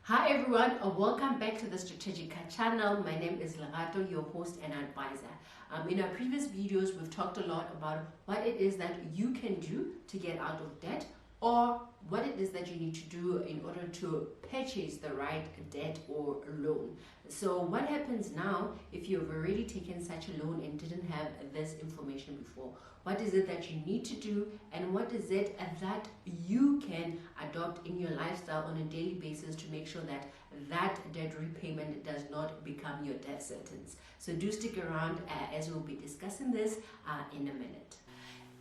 Hi everyone, welcome back to the Strategic channel. My name is Lerato, your host and advisor. In our previous videos, we've talked a lot about what it is that you can do to get out of debt, or what it is that you need to do in order to purchase the right debt or loan. So what happens now if you've already taken such a loan and didn't have this information before? What is it that you need to do, and what is it that you can adopt in your lifestyle on a daily basis to make sure that that debt repayment does not become your death sentence? So do stick around as we'll be discussing this in a minute.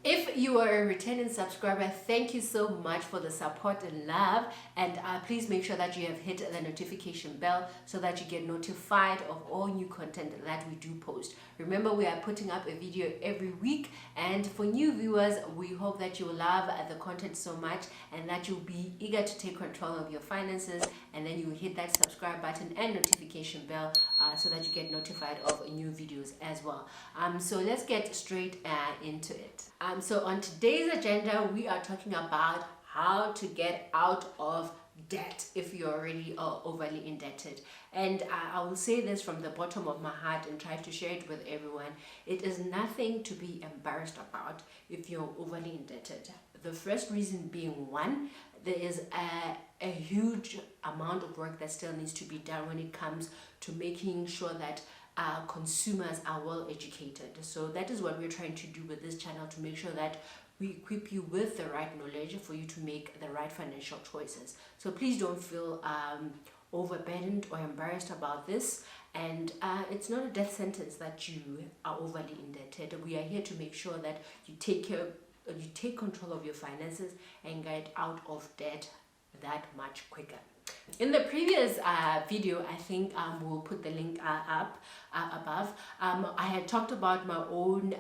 If you are a returning subscriber, thank you so much for the support and love, and please make sure that you have hit the notification bell so that you get notified of all new content that we do post. Remember, we are putting up a video every week, and for new viewers, we hope that you will love the content so much and that you'll be eager to take control of your finances, and then you will hit that subscribe button and notification bell so that you get notified of new videos as well. So let's get straight into it. So on today's agenda, we are talking about how to get out of debt if you're already overly indebted. And I will say this from the bottom of my heart and try to share it with everyone. It is nothing to be embarrassed about if you're overly indebted. The first reason being, one, there is a huge amount of work that still needs to be done when it comes to making sure that consumers are well educated. So that is what we're trying to do with this channel, to make sure that we equip you with the right knowledge for you to make the right financial choices. So please don't feel overburdened or embarrassed about this, and it's not a death sentence that you are overly indebted. We are here to make sure that you take control of your finances and get out of debt that much quicker. In the previous video, I think we'll put the link up above. I had talked about my own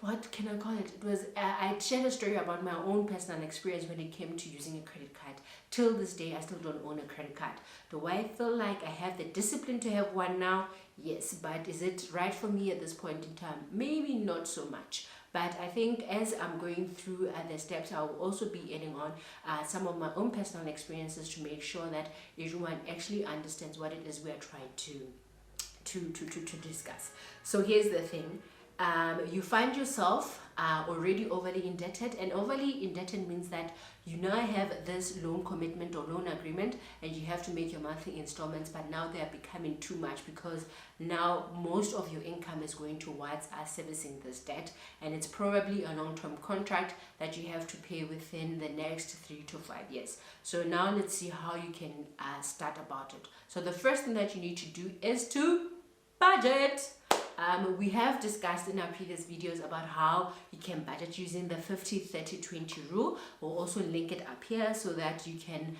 what can I call it? It was I shared a story about my own personal experience when it came to using a credit card. Till this day, I still don't own a credit card. Do I feel like I have the discipline to have one now? Yes, but is it right for me at this point in time? Maybe not so much. But I think as I'm going through the steps, I will also be adding on some of my own personal experiences to make sure that everyone actually understands what it is we are trying to discuss. So here's the thing. You find yourself already overly indebted, and overly indebted means that you now have this loan commitment or loan agreement, and you have to make your monthly installments, but now they are becoming too much because now most of your income is going towards servicing this debt, and it's probably a long-term contract that you have to pay within the next 3 to 5 years. So now let's see how you can start about it. So the first thing that you need to do is to budget. We have discussed in our previous videos about how you can budget using the 50-30-20 rule. We'll also link it up here so that you can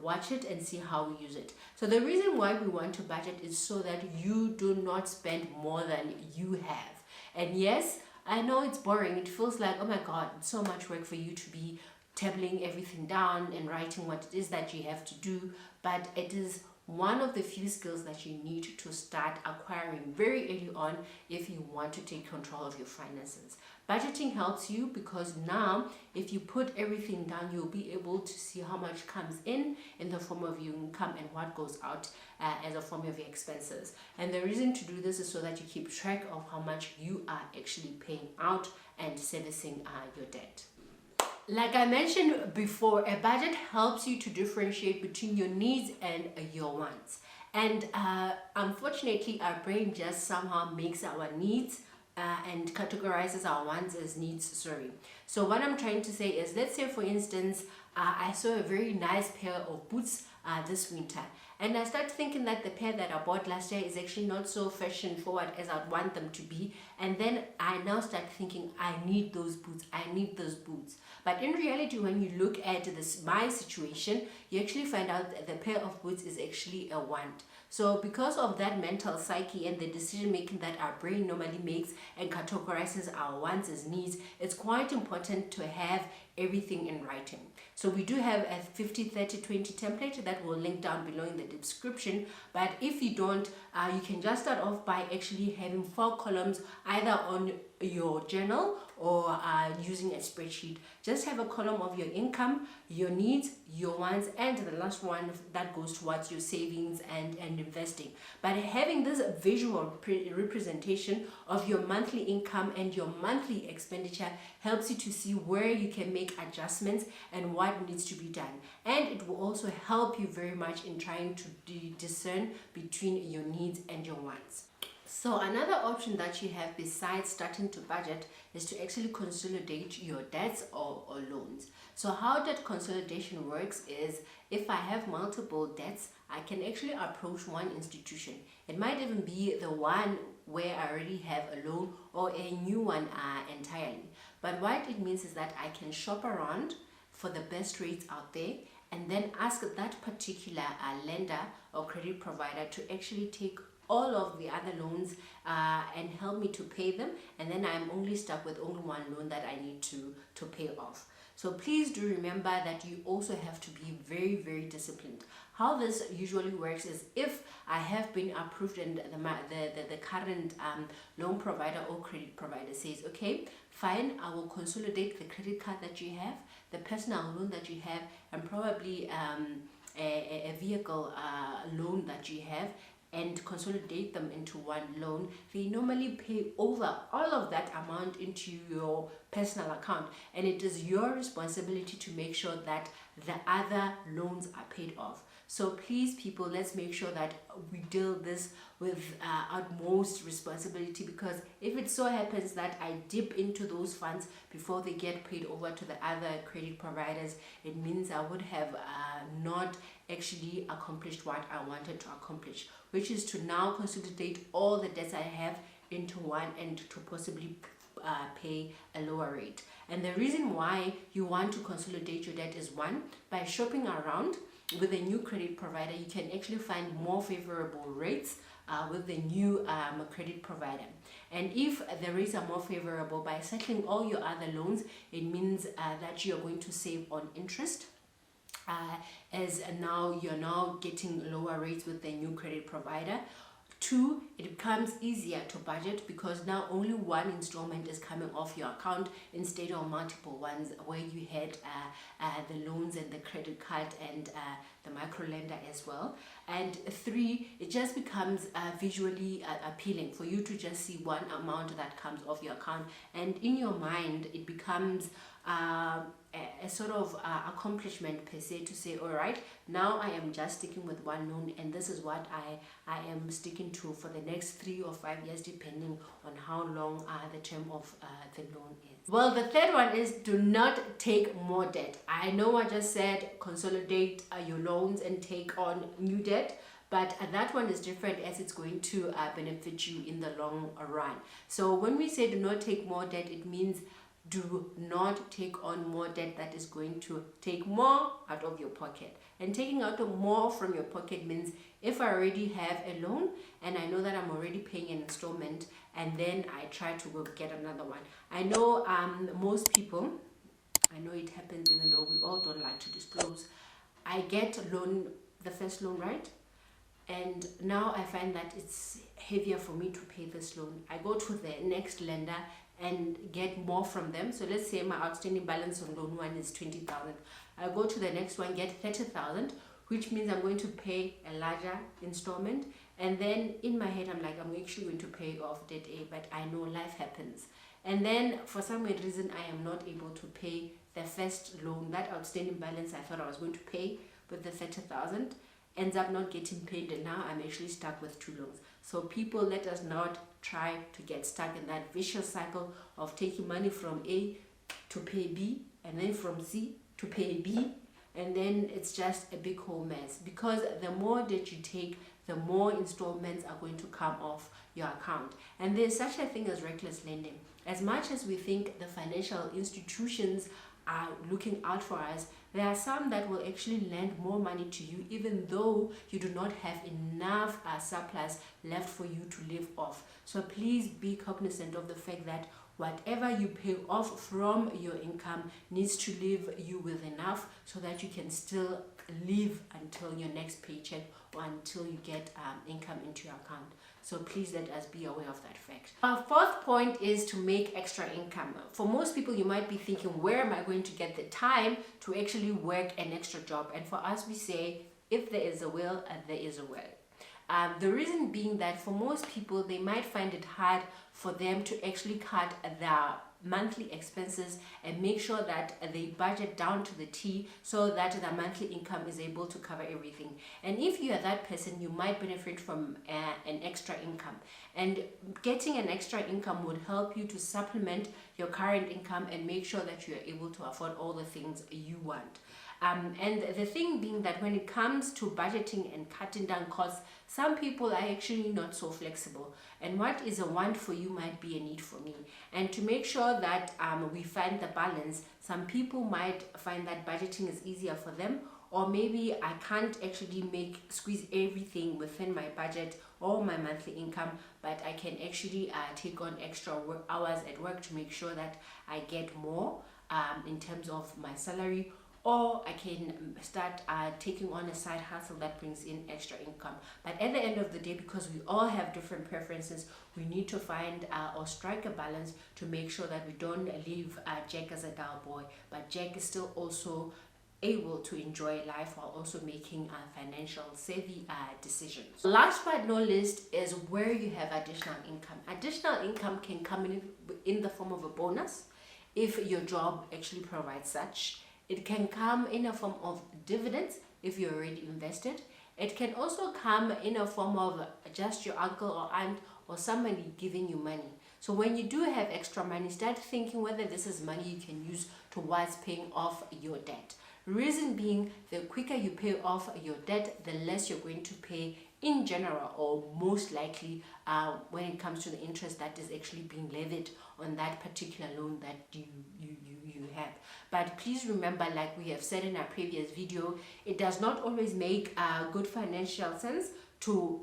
watch it and see how we use it. So the reason why we want to budget is so that you do not spend more than you have. And yes, I know it's boring. It feels like, oh my God, it's so much work for you to be tabling everything down and writing what it is that you have to do, but it is one of the few skills that you need to start acquiring very early on if you want to take control of your finances. Budgeting helps you because now if you put everything down, you'll be able to see how much comes in the form of your income and what goes out as a form of your expenses. And the reason to do this is so that you keep track of how much you are actually paying out and servicing your debt. Like I mentioned before, a budget helps you to differentiate between your needs and your wants. And unfortunately, our brain just somehow makes our needs and categorizes our wants as needs, sorry. So what I'm trying to say is, let's say for instance, I saw a very nice pair of boots this winter, and I started thinking that the pair that I bought last year is actually not so fashion forward as I'd want them to be, and then I now start thinking, I need those boots, I need those boots. But in reality, when you look at my situation, you actually find out that the pair of boots is actually a want. So because of that mental psyche and the decision making that our brain normally makes and categorizes our wants as needs, it's quite important to have everything in writing. So we do have a 50-30-20 template that we'll link down below in the description, but if you don't, you can just start off by actually having 4 columns either on your journal or using a spreadsheet. Just have a column of your income, your needs, your wants, and the last one that goes towards your savings and investing. But having this visual representation of your monthly income and your monthly expenditure helps you to see where you can make adjustments and what needs to be done. And it will also help you very much in trying to discern between your needs and your wants. So another option that you have besides starting to budget is to actually consolidate your debts or loans. So how that consolidation works is, if I have multiple debts, I can actually approach one institution. It might even be the one where I already have a loan or a new one entirely. But what it means is that I can shop around for the best rates out there and then ask that particular lender or credit provider to actually take all of the other loans and help me to pay them, and then I'm only stuck with only one loan that I need to pay off. So please do remember that you also have to be very, very disciplined. How this usually works is, if I have been approved and the current loan provider or credit provider says, okay, fine, I will consolidate the credit card that you have, the personal loan that you have, and probably a vehicle loan that you have, and consolidate them into one loan, they normally pay over all of that amount into your personal account, and it is your responsibility to make sure that the other loans are paid off. So please, people, let's make sure that we deal this with utmost responsibility, because if it so happens that I dip into those funds before they get paid over to the other credit providers, it means I would have not actually accomplished what I wanted to accomplish, which is to now consolidate all the debts I have into one and to possibly pay a lower rate. And the reason why you want to consolidate your debt is, one, by shopping around with a new credit provider, you can actually find more favorable rates with the new credit provider. And if the rates are more favorable, by settling all your other loans, it means that you're going to save on interest, as now you're now getting lower rates with the new credit provider. Two, it becomes easier to budget because now only one installment is coming off your account instead of multiple ones where you had the loans and the credit card and the micro lender as well. And three, it just becomes visually appealing for you to just see one amount that comes off your account, and in your mind it becomes a sort of accomplishment per se, to say, all right, now I am just sticking with one loan, and this is what I am sticking to for the next 3 or 5 years, depending on how long the term of the loan is. Well, the third one is, do not take more debt. I know I just said consolidate your loans and take on new debt, but that one is different, as it's going to benefit you in the long run. So when we say do not take more debt, it means do not take on more debt that is going to take more out of your pocket. And taking out more from your pocket means, if I already have a loan and I know that I'm already paying an installment, and then I try to go get another one. I know most people, I know it happens even though we all don't like to disclose, I get the first loan, right? And now I find that it's heavier for me to pay this loan. I go to the next lender and get more from them. So let's say my outstanding balance on loan one is 20,000. I go to the next one, get 30,000, which means I'm going to pay a larger installment. And then in my head, I'm like, I'm actually going to pay off debt A, but I know life happens. And then for some weird reason, I am not able to pay the first loan. That outstanding balance I thought I was going to pay with the 30,000 ends up not getting paid, and now I'm actually stuck with 2 loans. So people, let us not try to get stuck in that vicious cycle of taking money from A to pay B, and then from C to pay B, and then it's just a big whole mess, because the more that you take, the more installments are going to come off your account. And there's such a thing as reckless lending. As much as we think the financial institutions are looking out for us, there are some that will actually lend more money to you even though you do not have enough surplus left for you to live off. So please be cognizant of the fact that whatever you pay off from your income needs to leave you with enough so that you can still live until your next paycheck or until you get income into your account. So please let us be aware of that fact. Our fourth point is to make extra income. For most people, you might be thinking, where am I going to get the time to actually work an extra job? And for us, we say, if there is a will, there is a way. The reason being that for most people, they might find it hard for them to actually cut their monthly expenses and make sure that they budget down to the T so that the monthly income is able to cover everything. And if you are that person, you might benefit from an extra income, and getting an extra income would help you to supplement your current income and make sure that you are able to afford all the things you want. And the thing being that when it comes to budgeting and cutting down costs, some people are actually not so flexible. And what is a want for you might be a need for me. And to make sure that we find the balance, some people might find that budgeting is easier for them, or maybe I can't actually squeeze everything within my budget or my monthly income, but I can actually take on extra hours at work to make sure that I get more in terms of my salary, or I can start taking on a side hustle that brings in extra income. But at the end of the day, because we all have different preferences, we need to find or strike a balance to make sure that we don't leave Jack as a dull boy, but Jack is still also able to enjoy life while also making financial savvy decisions. Last but not least is where you have additional income. Additional income can come in the form of a bonus if your job actually provides such. It can come in a form of dividends if you're already invested. It can also come in a form of just your uncle or aunt or somebody giving you money. So when you do have extra money, start thinking whether this is money you can use towards paying off your debt. Reason being, the quicker you pay off your debt, the less you're going to pay in general, or most likely when it comes to the interest that is actually being levied on that particular loan that you have. But please remember, like we have said in our previous video, it does not always make good financial sense to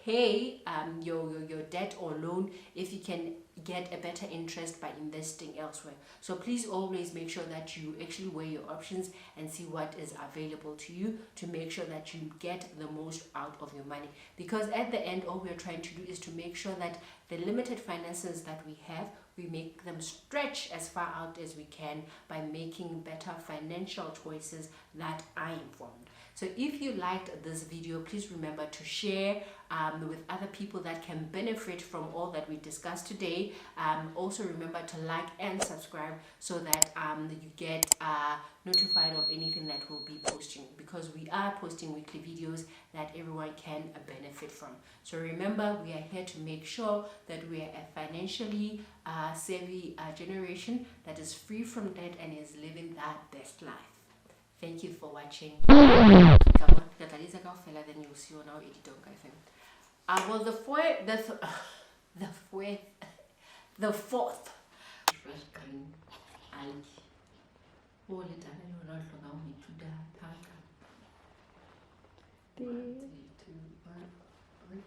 pay your debt or loan if you can get a better interest by investing elsewhere. So please always make sure that you actually weigh your options and see what is available to you to make sure that you get the most out of your money. Because at the end, all we're trying to do is to make sure that the limited finances that we have, we make them stretch as far out as we can by making better financial choices that are informed. So if you liked this video, please remember to share with other people that can benefit from all that we discussed today. Also remember to like and subscribe so that you get notified of anything that we'll be posting, because we are posting weekly videos that everyone can benefit from. So remember, we are here to make sure that we are a financially savvy generation that is free from debt and is living that best life. Thank you for watching. Then you'll see on our editor. Well, the fourth. One, 2, 3, 2, 1.